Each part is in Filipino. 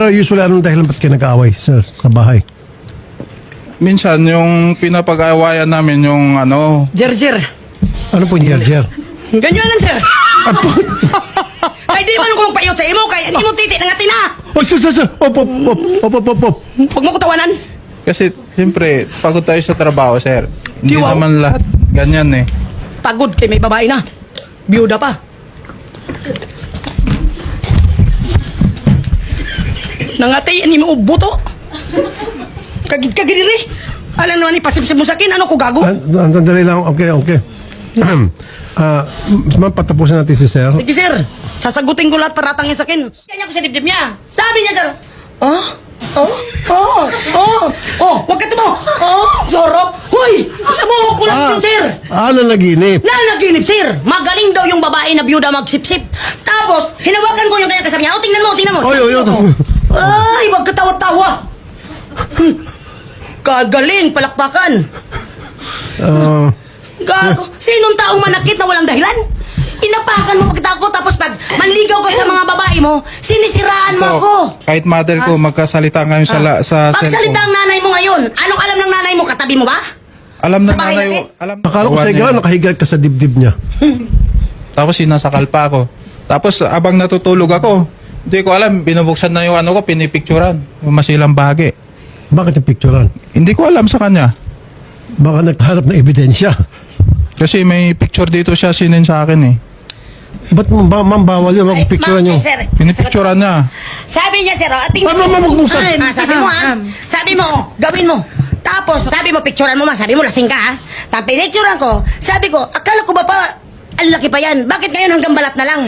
Usually, anong dahilan ba't kayo nag-aaway, sir, sa bahay? Minsan, yung pinapag-awayan namin yung ano, Jer. Ano po yung jer-jer? Ganyan lang, sir. Ay, di man kung payot sa imo, kaya hindi mo titi ng atin, ha? Oh, sir. Op. Huwag mo ko tawanan. kasi siyempre, pagod tayo sa trabaho, sir. Hindi Wow. naman lahat ganyan eh. Pagod kay may babae na. Biyuda pa. Nangati, ani mo buto. Kagid-kagid Alam naman ni pasipsip mo sa akin, ano ko gago? Sandali lang. Okay. Ma'am, patapusin natin si sir. Sige, sir. Sasagutin ko lahat paratangin sa akin. Kanya ko sa dibdib niya. Sabi niya, sir. Wag ka tumo. Sorok. Hoy, nabuhok ko lang yun, sir. Naginip. Nanaginip, sir. Magaling daw yung babae na biyuda magsipsip. Tapos, hinawakan ko yung kanya kasabi niya. Tingnan mo. Oy. Ay, wag ka tawa-tawa. Kagaling, palakpakan. Gago. Sinong taong manakit na walang dahilan? Inapakan mo pagkita ko, tapos pag manligaw ka sa mga babae mo, sinisiraan mo ako. Kahit mother ko, magkasalita ngayon sa Pagsalita cellphone. ang nanay mo ngayon, anong alam ng nanay mo? Katabi mo ba? Alam na sa bahay nanay natin? alam. Akala ko Awan sa'yo niya. gano'n, nakahiga ka sa dibdib niya. Tapos sinasakal pa ako. Tapos abang natutulog ako, hindi ko alam, binubuksan na yung ano ko, pinipicturan. Yung masilang bahagi. Bakit yung picturean? Hindi ko alam sa kanya. Baka naghanap ng ebidensya. Kasi may picture dito siya sinin sa akin eh. Ba't ma'am bawal yun? Huwag picturean ma'am, yung... sir. Pinipicturan niya. Sabi niya, sir, tingnan Ma'am, magbuksan. Sabi mo, sabi mo, gawin mo. Tapos, sabi mo, picturean mo, sabi mo, lasing ka, ha? Tapos, pinicturean ko, sabi ko, akala ko ba pa, ang laki pa yan. Bakit ngayon hanggang balat na lang?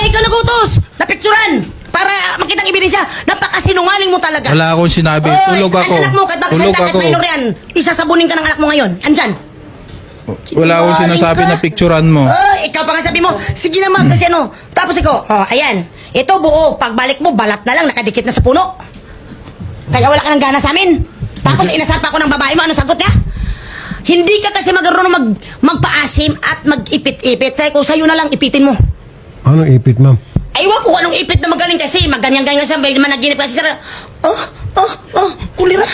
Ikaw nagutos! Napicturean! Para makitang ebidensya, napakasinungaling mo talaga. Wala akong sinabi. Tulog ako. Ang anak mo, kahit Tulog bakasalita, ako. kahit minor yan, isasabunin ka ng anak mo ngayon. Andyan. Wala akong sinasabi na picturean mo. Ikaw pa nga sabi mo, sige naman kasi ano. Tapos ikaw, ayan, ito buo, pagbalik mo, balat na lang, nakadikit na sa puno. Kaya wala ka ng gana sa amin. Tapos inasal pa ako ng babae mo, ano sagot niya? Hindi ka kasi magkaroon magpaasim at mag-ipit-ipit. Sabi ko, sa'yo na lang ipitin mo. Anong ipit, ma'am? Aywa ko anong ipit na magaling kasi, maganyan-ganyan siya, may managinip kasi sir. Kulira.